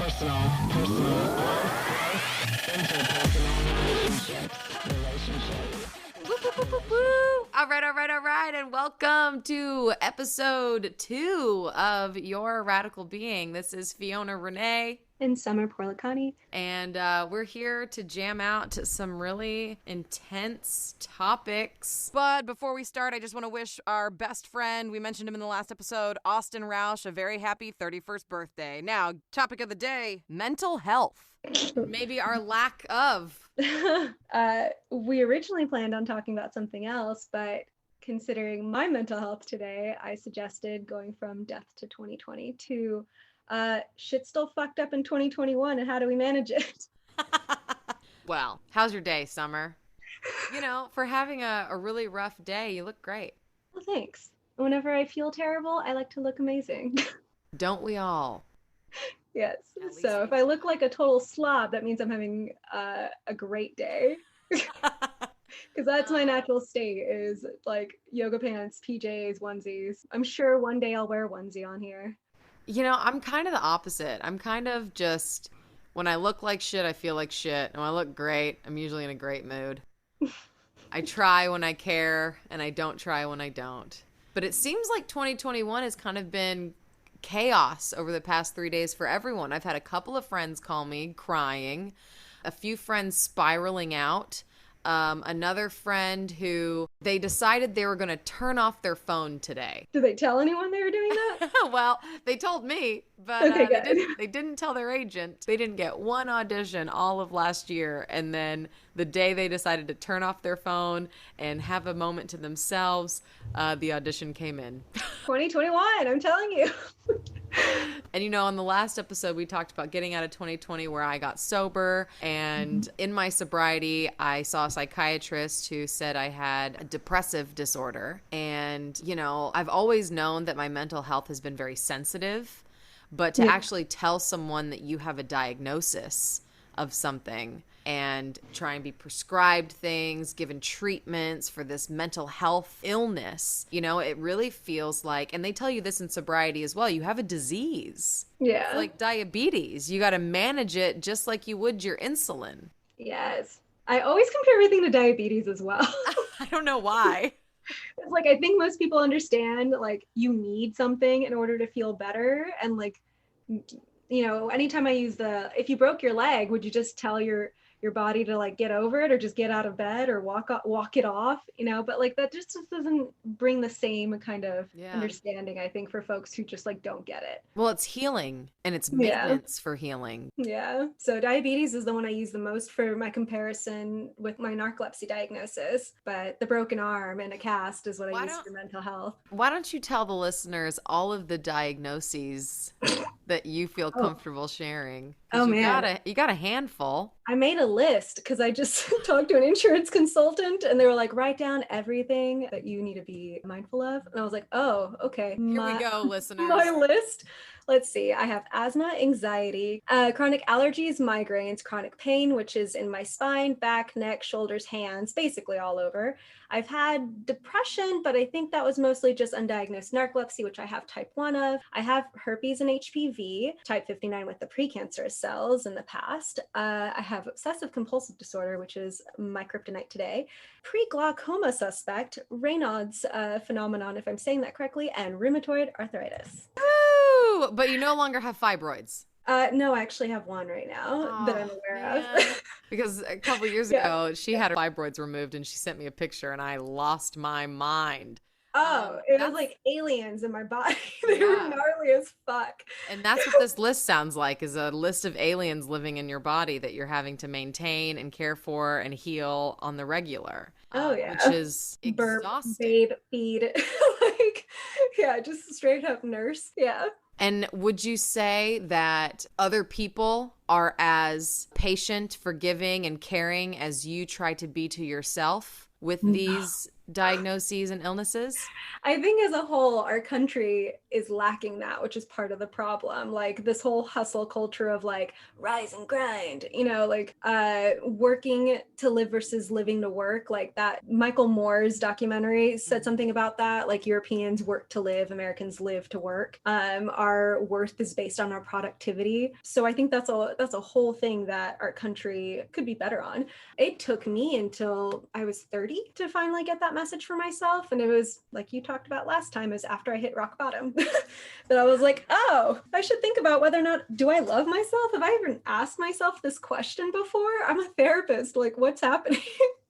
personal growth, interpersonal relationships. Woo, woo, woo, woo, woo. All right, and welcome to episode 2 of Your Radical Being. This is Fiona Rene. And Samar Poorlakani. And we're here to jam out to some really intense topics. But before we start, I just want to wish our best friend, we mentioned him in the last episode, Austin Roush, a very happy 31st birthday. Now, topic of the day, mental health. Maybe our lack of. We originally planned on talking about something else, but considering my mental health today, I suggested going from death to 2020 to shit's still fucked up in 2021 and how do we manage it? Well, how's your day, Summer? You know, for having a really rough day, you look great. Well, thanks. Whenever I feel terrible, I like to look amazing. Don't we all? Yes. So if I look like a total slob, that means I'm having a great day. Because that's my natural state, is like yoga pants, PJs, onesies. I'm sure one day I'll wear a onesie on here. You know, I'm kind of the opposite. I'm kind of just, when I look like shit, I feel like shit. And when I look great, I'm usually in a great mood. I try when I care, and I don't try when I don't. But it seems like 2021 has kind of been chaos over the past 3 days for everyone. I've had a couple of friends call me crying, a few friends spiraling out. Another friend who they decided they were going to turn off their phone today. Did they tell anyone they were doing that? Well, they told me, but Okay, they didn't tell their agent. They didn't get one audition all of last year. And then the day they decided to turn off their phone and have a moment to themselves, the audition came in. 2021, I'm telling you. And, you know, on the last episode, we talked about getting out of 2020 where I got sober. And in my sobriety, I saw a psychiatrist who said I had a depressive disorder. And, you know, I've always known that my mental health has been very sensitive. But to actually tell someone that you have a diagnosis of something and try and be prescribed things, given treatments for this mental health illness, you know, it really feels like, and they tell you this in sobriety as well, you have a disease. Yeah. It's like diabetes. You got to manage it just like you would your insulin. Yes. I always compare everything to diabetes as well. I don't know why. It's like, I think most people understand, like, you need something in order to feel better. And like, you know, anytime I use if you broke your leg, would you just tell your body to like get over it or just get out of bed or walk it off, you know? But like that just doesn't bring the same kind of understanding, I think, for folks who just like don't get it. Well, it's healing and it's maintenance for healing. Yeah. So diabetes is the one I use the most for my comparison with my narcolepsy diagnosis, but the broken arm and a cast is what I use for mental health. Why don't you tell the listeners all of the diagnoses that you feel comfortable sharing? Oh, man. You got a handful. I made a list because I just talked to an insurance consultant and they were like, write down everything that you need to be mindful of. And I was like, oh, okay. Here we go, listeners. My list. Let's see. I have asthma, anxiety, chronic allergies, migraines, chronic pain, which is in my spine, back, neck, shoulders, hands, basically all over. I've had depression, but I think that was mostly just undiagnosed narcolepsy, which I have type 1 of. I have herpes and HPV, type 59 with the precancerous cells in the past. I have obsessive compulsive disorder, which is my kryptonite today. Pre-glaucoma suspect, Raynaud's phenomenon, if I'm saying that correctly, and rheumatoid arthritis. Woo! But you no longer have fibroids. No, I actually have one right now that I'm aware of. Because a couple years ago, she had her fibroids removed and she sent me a picture and I lost my mind. Oh, it was like aliens in my body. They were gnarly as fuck. And that's what this list sounds like, is a list of aliens living in your body that you're having to maintain and care for and heal on the regular. Which is exhausting. Burp, bathe, feed. Just straight up nurse. Yeah. And would you say that other people are as patient, forgiving, and caring as you try to be to yourself with these diagnoses and illnesses? I think as a whole, our country is lacking that, which is part of the problem. Like this whole hustle culture of like rise and grind, like working to live versus living to work. Like that Michael Moore's documentary said something about that. Like Europeans work to live, Americans live to work. Our worth is based on our productivity. So I think that's a whole thing that our country could be better on. It took me until I was 30 to finally get that message for myself. And it was like you talked about last time, is after I hit rock bottom that I was like, oh, I should think about whether or not, do I love myself? Have I even asked myself this question before? I'm a therapist. Like, what's happening?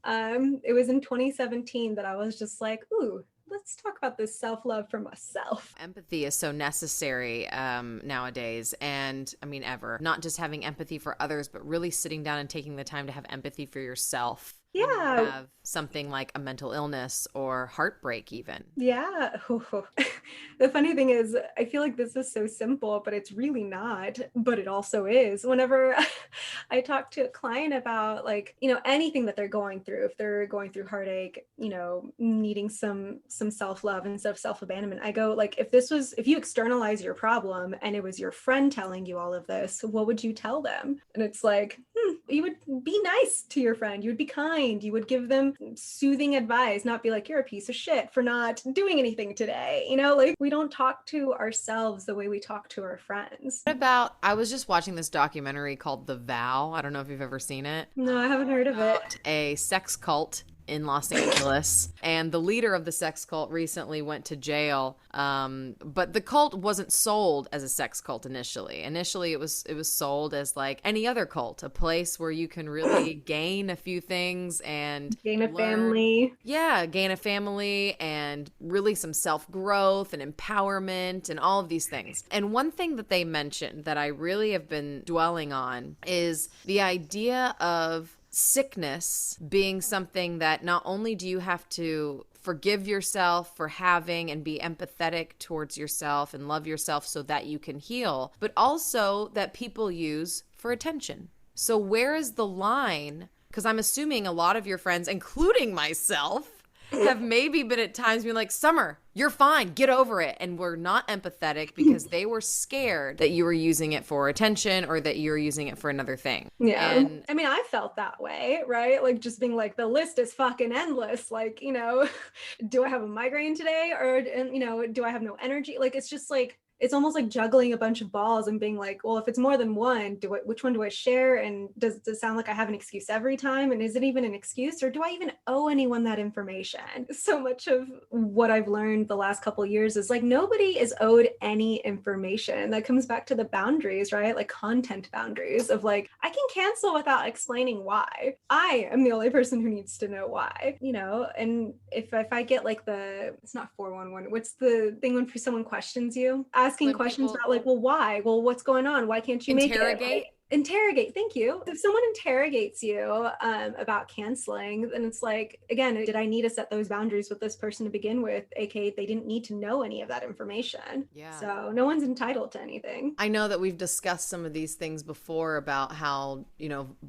It was in 2017 that I was just like, ooh, let's talk about this self-love for myself. Empathy is so necessary nowadays, and I mean ever. Not just having empathy for others, but really sitting down and taking the time to have empathy for yourself. Yeah. When you have something like a mental illness or heartbreak even. Yeah. The funny thing is, I feel like this is so simple, but it's really not, but it also is. Whenever I talk to a client about like, anything that they're going through, if they're going through heartache, needing some self-love instead of self-abandonment, I go like, if you externalize your problem and it was your friend telling you all of this, what would you tell them? And it's like, you would be nice to your friend. You would be kind. You would give them soothing advice, not be like, you're a piece of shit for not doing anything today. Like we don't talk to ourselves the way we talk to our friends. What about, I was just watching this documentary called The Vow. I don't know if you've ever seen it. No, I haven't heard of it. A sex cult in Los Angeles, and the leader of the sex cult recently went to jail. But the cult wasn't sold as a sex cult initially. It was sold as like any other cult, a place where you can really gain a few things and gain a family. Yeah, gain a family and really some self-growth and empowerment and all of these things. And one thing that they mentioned that I really have been dwelling on is the idea of sickness being something that not only do you have to forgive yourself for having and be empathetic towards yourself and love yourself so that you can heal, but also that people use for attention. So where is the line? Because I'm assuming a lot of your friends, including myself, have maybe been at times being like, Summer, you're fine, get over it. And we're not empathetic because they were scared that you were using it for attention or that you were using it for another thing. Yeah. And I mean, I felt that way, right? Like just being like, the list is fucking endless. Like, do I have a migraine today? Or, do I have no energy? Like, it's just like, it's almost like juggling a bunch of balls and being like, well, if it's more than one, which one do I share? And does it sound like I have an excuse every time? And is it even an excuse, or do I even owe anyone that information? So much of what I've learned the last couple of years is like, nobody is owed any information. That comes back to the boundaries, right? Like content boundaries of like, I can cancel without explaining why. I am the only person who needs to know why, and if I get like it's not 411, what's the thing when someone questions you? Asking when questions people about like, well, why? Well, what's going on? Why can't you make it? interrogate? Interrogate. Thank you. If someone interrogates you about canceling, then it's like, again, did I need to set those boundaries with this person to begin with? AKA, they didn't need to know any of that information. Yeah. So no one's entitled to anything. I know that we've discussed some of these things before about how,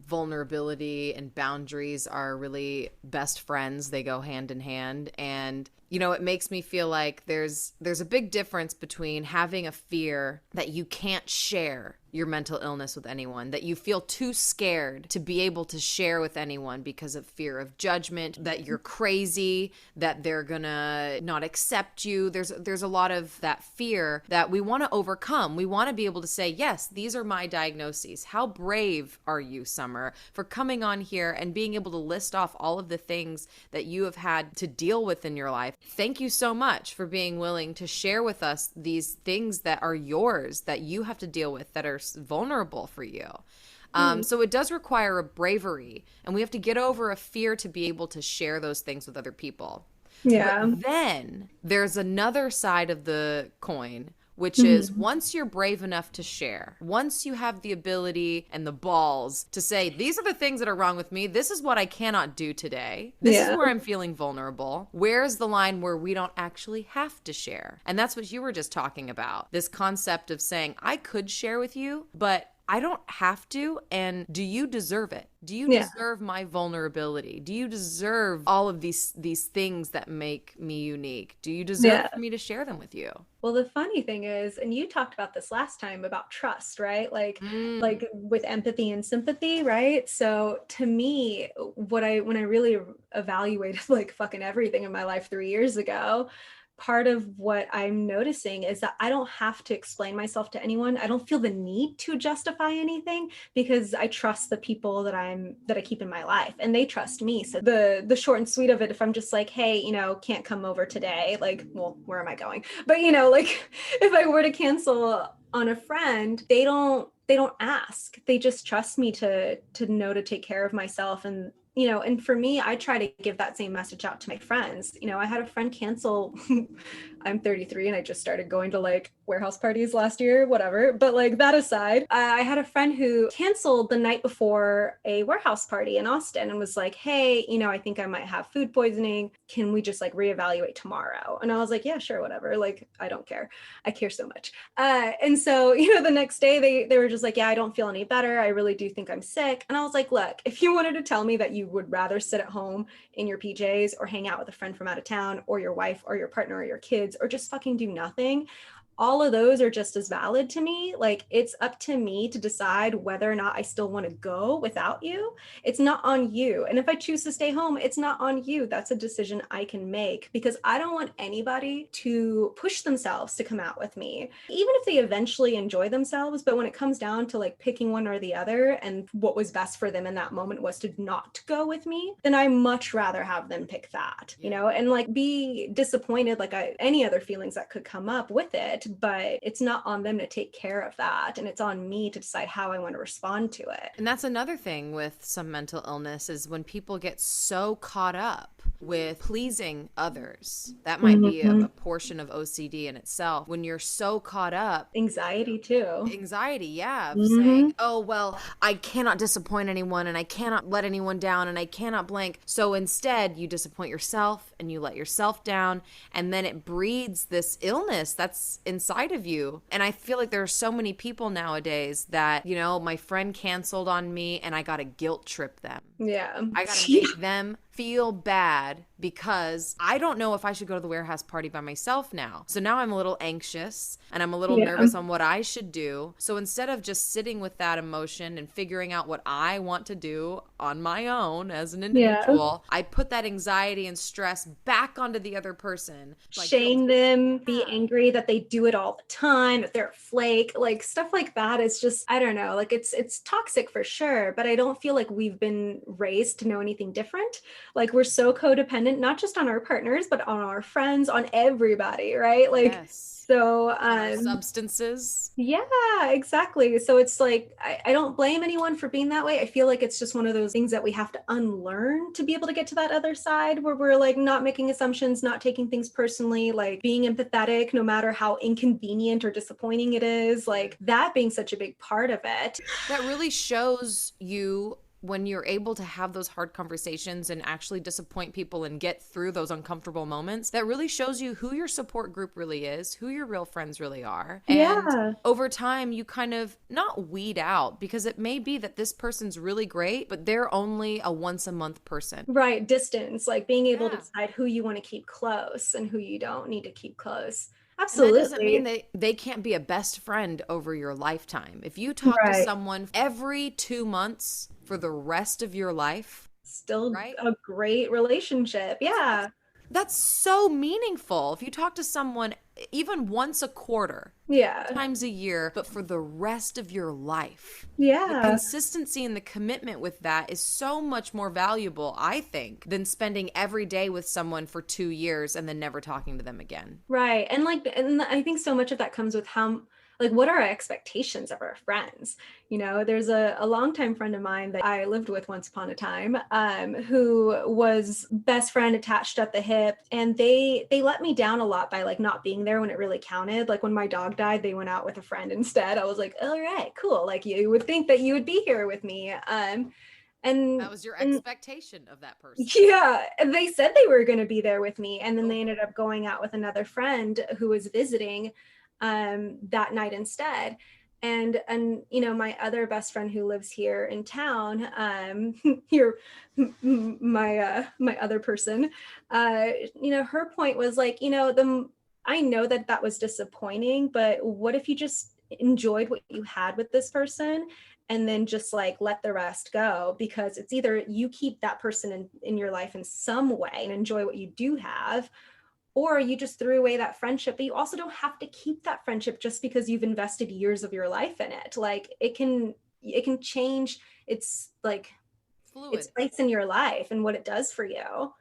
vulnerability and boundaries are really best friends. They go hand in hand. And it makes me feel like there's a big difference between having a fear that you can't share your mental illness with anyone, that you feel too scared to be able to share with anyone because of fear of judgment, that you're crazy, that they're gonna not accept you. There's a lot of that fear that we want to overcome. We want to be able to say, yes, these are my diagnoses. How brave are you, Summer, for coming on here and being able to list off all of the things that you have had to deal with in your life. Thank you so much for being willing to share with us these things that are yours, that you have to deal with, that are vulnerable for you. So it does require a bravery, and we have to get over a fear to be able to share those things with other people. Yeah. But then there's another side of the coin, which is once you're brave enough to share, once you have the ability and the balls to say, these are the things that are wrong with me, this is what I cannot do today, this is where I'm feeling vulnerable, where's the line where we don't actually have to share? And that's what you were just talking about, this concept of saying, I could share with you, but I don't have to. And do you deserve it? Do you Yeah. deserve my vulnerability? Do you deserve all of these things that make me unique? Do you deserve Yeah. for me to share them with you? Well, the funny thing is, and you talked about this last time about trust, right? Mm. Like with empathy and sympathy, right? So to me, when I really evaluated like fucking everything in my life 3 years ago, part of what I'm noticing is that I don't have to explain myself to anyone. I don't feel the need to justify anything because I trust the people that I keep in my life and they trust me. So the short and sweet of it, if I'm just like, hey, can't come over today, like, well, where am I going? But like if I were to cancel on a friend, they don't ask. They just trust me to know to take care of myself. And for me, I try to give that same message out to my friends. I had a friend cancel. I'm 33 and I just started going to like warehouse parties last year, whatever. But like that aside, I had a friend who canceled the night before a warehouse party in Austin and was like, hey, I think I might have food poisoning. Can we just like reevaluate tomorrow? And I was like, yeah, sure, whatever. Like, I don't care. I care so much. And so, the next day they were just like, yeah, I don't feel any better. I really do think I'm sick. And I was like, look, if you wanted to tell me that you would rather sit at home in your PJs or hang out with a friend from out of town or your wife or your partner or your kids or just fucking do nothing, all of those are just as valid to me. Like, it's up to me to decide whether or not I still want to go without you. It's not on you. And if I choose to stay home, it's not on you. That's a decision I can make because I don't want anybody to push themselves to come out with me, even if they eventually enjoy themselves. But when it comes down to like picking one or the other and what was best for them in that moment was to not go with me, then I much rather have them pick that, and like be disappointed, like any other feelings that could come up with it. But it's not on them to take care of that. And it's on me to decide how I want to respond to it. And that's another thing with some mental illness is when people get so caught up with pleasing others. That might be a portion of OCD in itself. When you're so caught up, Anxiety too. anxiety, yeah, of saying, oh, well, I cannot disappoint anyone and I cannot let anyone down and I cannot blank. So instead, you disappoint yourself and you let yourself down. And then it breeds this illness that's inside of you. And I feel like there are so many people nowadays that, my friend canceled on me and I got to guilt trip them. Yeah. I got to make them feel bad because I don't know if I should go to the warehouse party by myself now. So now I'm a little anxious and I'm a little nervous on what I should do. So instead of just sitting with that emotion and figuring out what I want to do on my own as an individual, I put that anxiety and stress back onto the other person. Like, shame them, be angry that they do it all the time, that they're a flake, like stuff like that is just, I don't know, like it's toxic for sure, but I don't feel like we've been raised to know anything different. Like, we're so codependent, not just on our partners, but on our friends, on everybody, right? Like, yes. So substances. Yeah, exactly. So it's like, I don't blame anyone for being that way. I feel like it's just one of those things that we have to unlearn to be able to get to that other side where we're like not making assumptions, not taking things personally, like being empathetic, no matter how inconvenient or disappointing it is, like that being such a big part of it. That really shows you when you're able to have those hard conversations and actually disappoint people and get through those uncomfortable moments, that really shows you who your support group really is, who your real friends really are. And over time, you kind of not weed out, because it may be that this person's really great, but they're only a once a month person. Right. Distance, like being able to decide who you want to keep close and who you don't need to keep close. Absolutely. And that doesn't mean they can't be a best friend over your lifetime. If you talk to someone every 2 months for the rest of your life, still a great relationship. Yeah. That's so meaningful. If you talk to someone even once a quarter, times a year, but for the rest of your life. The consistency and the commitment with that is so much more valuable, I think, than spending every day with someone for 2 years and then never talking to them again. Right. And I think so much of that comes with what are our expectations of our friends? There's a longtime friend of mine that I lived with once upon a time, who was best friend attached at the hip. And they let me down a lot by like not being there when it really counted. Like when my dog died, they went out with a friend instead. I was like, all right, cool. Like you would think that you would be here with me. And that was your expectation of that person. Yeah. They said they were going to be there with me. And then they ended up going out with another friend who was visiting that night instead. And you know, my other best friend who lives here in town, here, my other person, you know, her point was like, you know, I know that that was disappointing, but what if you just enjoyed what you had with this person and then just like let the rest go? Because it's either you keep that person in your life in some way and enjoy what you do have, or you just threw away that friendship. But you also don't have to keep that friendship just because you've invested years of your life in it. Like it can change its like Fluid. its place in your life and what it does for you,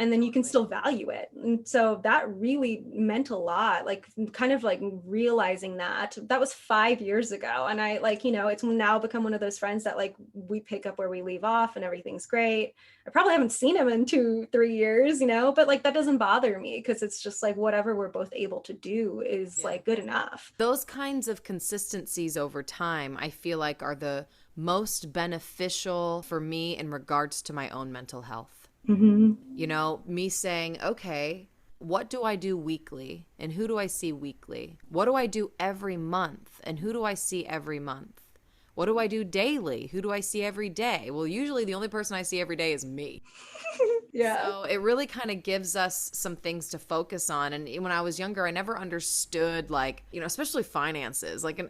and then you can still value it. And so that really meant a lot, like kind of like realizing that was 5 years ago. And I like, you know, it's now become one of those friends that like we pick up where we leave off and everything's great. I probably haven't seen him in 2-3 years, you know, but like that doesn't bother me because it's just like whatever we're both able to do is like good enough. Those kinds of consistencies over time, I feel like are the most beneficial for me in regards to my own mental health. Mm-hmm. You know, me saying, okay, what do I do weekly and who do I see weekly? What do I do every month and who do I see every month? What do I do daily? Who do I see every day? Well, usually the only person I see every day is me. Yeah. So it really kind of gives us some things to focus on. And when I was younger, I never understood, like, you know, especially finances. Like,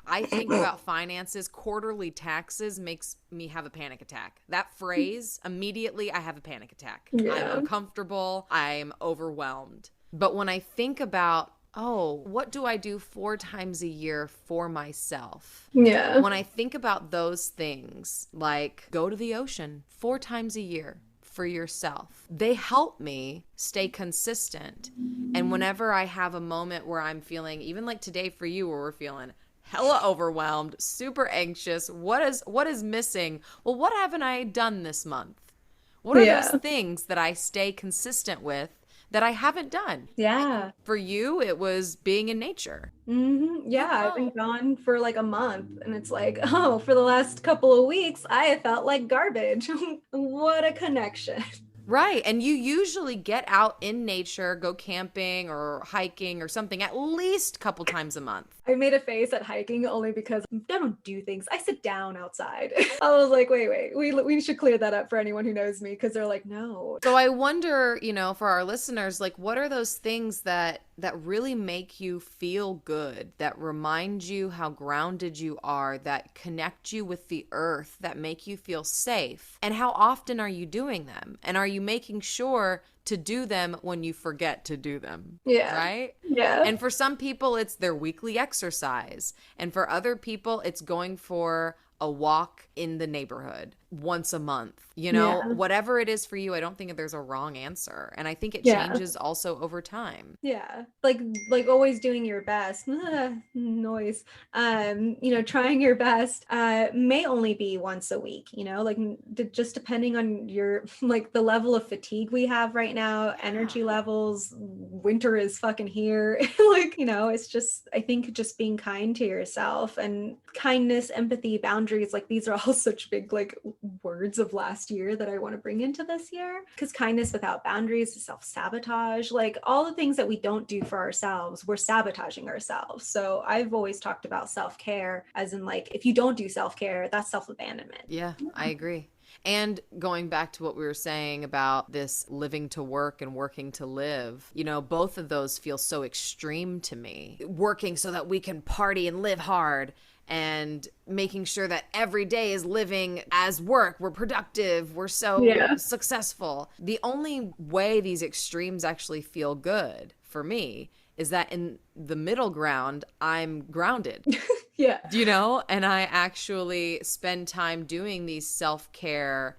I think about finances, quarterly taxes makes me have a panic attack. That phrase, immediately I have a panic attack. Yeah. I'm uncomfortable. I'm overwhelmed. But when I think about, oh, what do I do 4 times a year for myself? Yeah. When I think about those things, like go to the ocean 4 times a year for yourself, they help me stay consistent. And whenever I have a moment where I'm feeling, even like today for you, where we're feeling hella overwhelmed, super anxious, what is missing? Well, what haven't I done this month? What are those things that I stay consistent with that I haven't done? Yeah. For you, it was being in nature. Mm-hmm. Yeah, I've been gone for like a month and it's like, oh, for the last couple of weeks, I have felt like garbage. What a connection. Right. And you usually get out in nature, go camping or hiking or something at least a couple times a month. I made a face at hiking only because I don't do things. I sit down outside. I was like, wait, we should clear that up for anyone who knows me, because they're like, no. So I wonder, you know, for our listeners, like, what are those things that really make you feel good, that remind you how grounded you are, that connect you with the earth, that make you feel safe? And how often are you doing them? And are you making sure to do them when you forget to do them? Yeah. Right? Yeah. And for some people, it's their weekly exercise. And for other people, it's going for a walk in the neighborhood once a month. You know, whatever it is for you, I don't think there's a wrong answer. And I think it changes also over time. Yeah. Like always doing your best. Noise. You know, trying your best may only be once a week, you know, like just depending on your, like the level of fatigue we have right now, energy levels, winter is fucking here. Like, you know, it's just, I think just being kind to yourself, and kindness, empathy, boundaries, like these are all such big like words of last year that I want to bring into this year, because kindness without boundaries is self-sabotage. Like all the things that we don't do for ourselves, we're sabotaging ourselves. So I've always talked about self-care as in, like, if you don't do self-care, that's self-abandonment. Yeah, I agree. And going back to what we were saying about this living to work and working to live, you know, both of those feel so extreme to me. Working so that we can party and live hard, and making sure that every day is living as work. We're productive. We're so successful. The only way these extremes actually feel good for me is that in the middle ground, I'm grounded. Yeah. You know, and I actually spend time doing these self-care,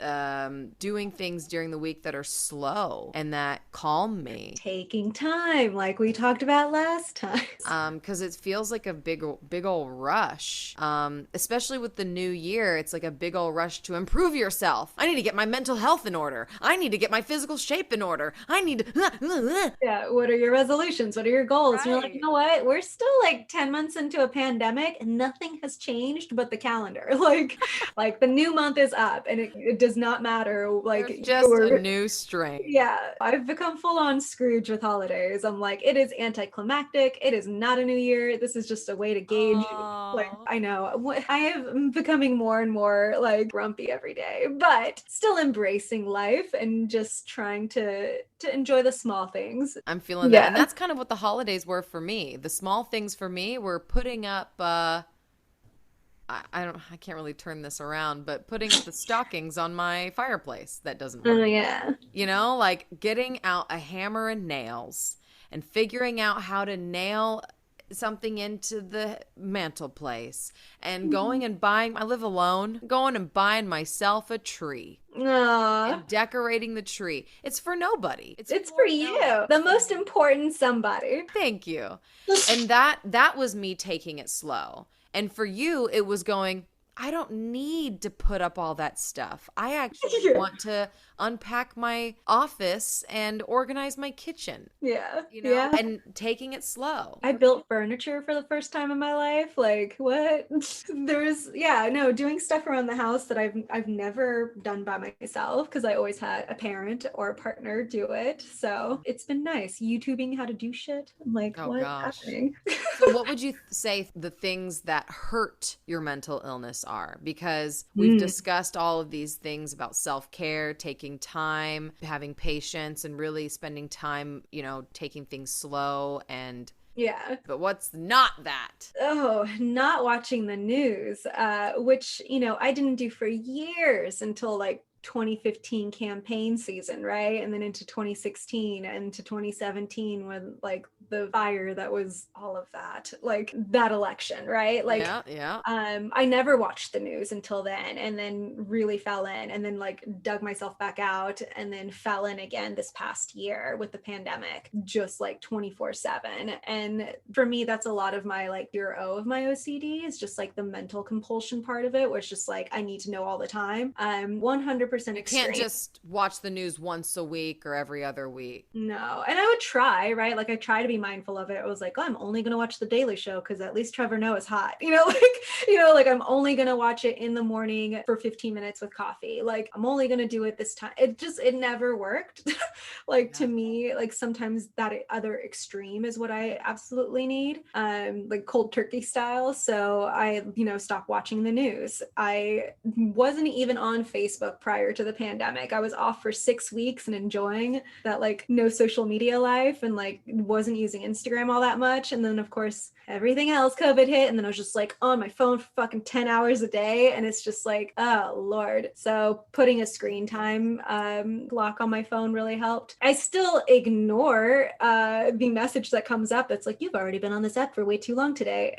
doing things during the week that are slow and that calm me. Taking time, like we talked about last time. Because it feels like a big old rush. Especially with the new year, it's like a big old rush to improve yourself. I need to get my mental health in order. I need to get my physical shape in order. I need to... Yeah, what are your resolutions? What are your goals? Right. And you're like, you know what? We're still like 10 months into a pandemic and nothing has changed but the calendar. Like the new month is up and it does not matter. Like there's just a new string. Yeah. I've become full on Scrooge with holidays. I'm like, it is anticlimactic. It is not a new year. This is just a way to gauge. Like, Oh. I know I am becoming more and more like grumpy every day, but still embracing life and just trying to enjoy the small things. I'm feeling that. And that's kind of what the holidays were for me. The small things for me were putting up I can't really turn this around, but putting up the stockings on my fireplace that doesn't work. Oh yeah. You know, like getting out a hammer and nails and figuring out how to nail something into the mantelpiece and going and buying, I live alone, going and buying myself a tree. Aww. And decorating the tree. It's for nobody. It's for you, the most important somebody. Thank you. And that was me taking it slow. And for you, it was going, I don't need to put up all that stuff. I actually want to unpack my office and organize my kitchen. Yeah. You know, yeah. and taking it slow. I built furniture for the first time in my life. Like, what? Doing stuff around the house that I've never done by myself because I always had a parent or a partner do it. So it's been nice. YouTubing how to do shit. I'm like, Oh, what's gosh. happening? So what would you say the things that hurt your mental illness are? Because we've discussed all of these things about self-care, taking time, having patience, and really spending time, you know, taking things slow and Yeah. but what's not that? Oh, not watching the news, which, I didn't do for years until like 2015 campaign season, right? And then into 2016 and to 2017 when like the fire that was all of that, like that election, right? Like, yeah. I never watched the news until then, and then really fell in, and then like dug myself back out, and then fell in again this past year with the pandemic, just like 24/7. And for me, that's a lot of my like bureau of my OCD is just like the mental compulsion part of it, where it's just like I need to know all the time. I'm 100% You extreme. can't just watch the news once a week or every other week. No. And I would try, right? Like I try to be mindful of it. I was like, oh, I'm only going to watch the Daily Show because at least Trevor Noah is hot. Like I'm only going to watch it in the morning for 15 minutes with coffee. Like I'm only going to do it this time. It never worked. To me, like sometimes that other extreme is what I absolutely need. Like cold turkey style. So I, stopped watching the news. I wasn't even on Facebook prior to the pandemic. I was off for 6 weeks and enjoying that like no social media life, and like wasn't using Instagram all that much. And then of course everything else, COVID hit, and then I was just like on my phone for fucking 10 hours a day, and it's just like, oh Lord. So putting a screen time lock on my phone really helped. I still ignore the message that comes up that's like, you've already been on this app for way too long today.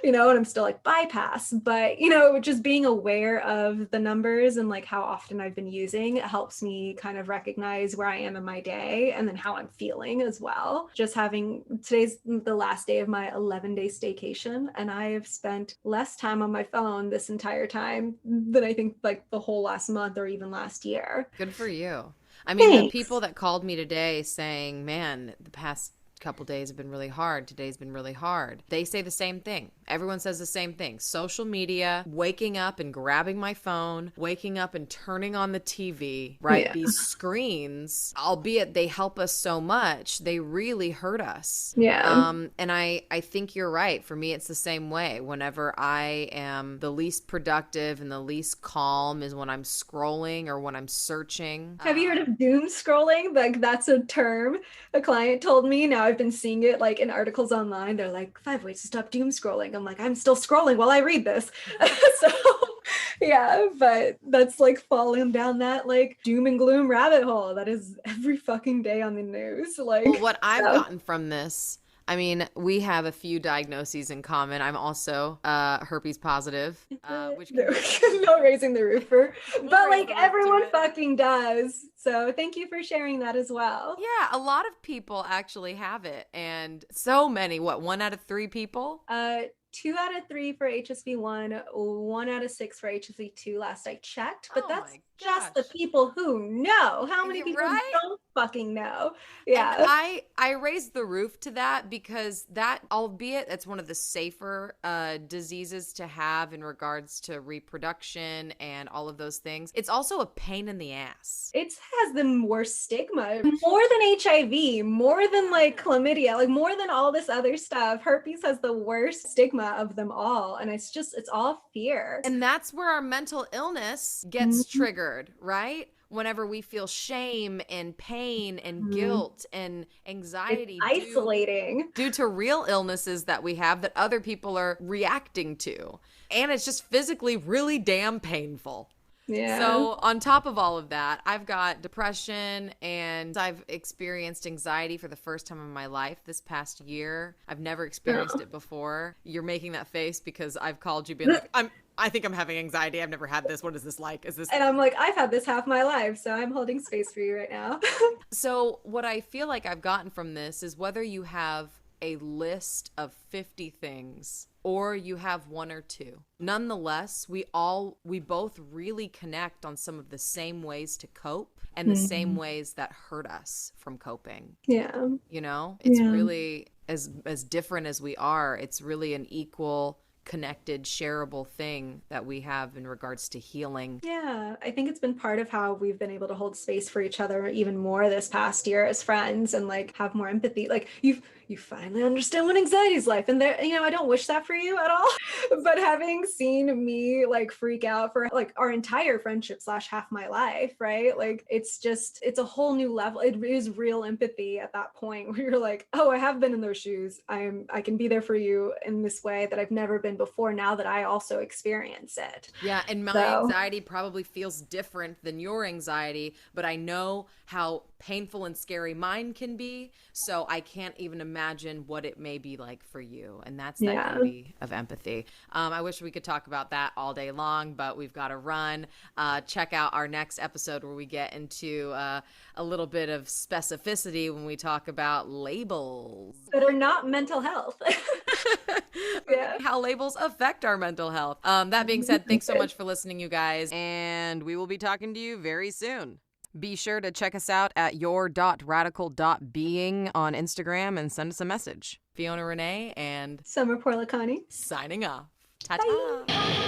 And I'm still like bypass, but just being aware of the numbers and like how often I've been using helps me kind of recognize where I am in my day and then how I'm feeling as well. Just having today's the last day of my 11-day staycation, and I have spent less time on my phone this entire time than I think like the whole last month or even last year. Good for you. I mean, Thanks. the people that called me today saying, man, the past couple days have been really hard. Today's been really hard. They say the same thing. Everyone says the same thing. Social media, waking up and grabbing my phone, waking up and turning on the TV, right? Yeah. These screens, albeit they help us so much, they really hurt us. Yeah. And I think you're right. For me, it's the same way. Whenever I am the least productive and the least calm is when I'm scrolling or when I'm searching. Have you heard of doom scrolling? Like that's a term a client told me. Now I've been seeing it like in articles online. They're like 5 ways to stop doom scrolling. I'm like, I'm still scrolling while I read this. So yeah, but that's like falling down that like doom and gloom rabbit hole that is every fucking day on the news. Like, well, what I've gotten from this, I mean, we have a few diagnoses in common. I'm also herpes positive, which no raising the roofer, but like everyone fucking does. So thank you for sharing that as well. Yeah, a lot of people actually have it, and so many. What, 1 out of 3 people? 2 out of 3 for HSV1, 1 out of 6 for HSV2 last I checked. But Oh that's my just the gosh. people who know. How many You're people right. don't fucking know? And Yeah. I raised the roof to that because that, albeit it's one of the safer diseases to have in regards to reproduction and all of those things, it's also a pain in the ass. It has the worst stigma, more than HIV, more than like chlamydia, like more than all this other stuff. Herpes has the worst stigma of them all. And it's all fear. And that's where our mental illness gets triggered, right? Whenever we feel shame and pain and guilt and anxiety It's isolating due to real illnesses that we have that other people are reacting to. And it's just physically really damn painful. Yeah. So on top of all of that, I've got depression and I've experienced anxiety for the first time in my life this past year. I've never experienced it before. You're making that face because I've called you being like, I think I'm having anxiety. I've never had this. What is this like? Is this? And I'm like, I've had this half my life, so I'm holding space for you right now. So what I feel like I've gotten from this is whether you have a list of 50 things or you have one or two. Nonetheless, we both really connect on some of the same ways to cope and the same ways that hurt us from coping. Yeah. You know, it's really as different as we are, it's really an equal, connected, shareable thing that we have in regards to healing. Yeah, I think it's been part of how we've been able to hold space for each other even more this past year as friends and like have more empathy. Like you finally understand what anxiety is like. And there, I don't wish that for you at all. But having seen me like freak out for like our entire friendship / half my life, right? Like it's a whole new level. It is real empathy at that point where you're like, oh, I have been in those shoes. I can be there for you in this way that I've never been before now that I also experience it. Yeah, and my anxiety probably feels different than your anxiety, but I know how painful and scary mine can be, so I can't even imagine what it may be like for you, and that's that beauty of empathy. I wish we could talk about that all day long, but we've got to run. Check out our next episode where we get into a little bit of specificity when we talk about labels. That are not mental health. Yeah. How labels affect our mental health. That being said, thanks so much for listening, you guys, and we will be talking to you very soon. Be sure to check us out at your.radical.being on Instagram and send us a message. Fiona Rene and Samar Poorlakani signing off. Ta-ta. Bye.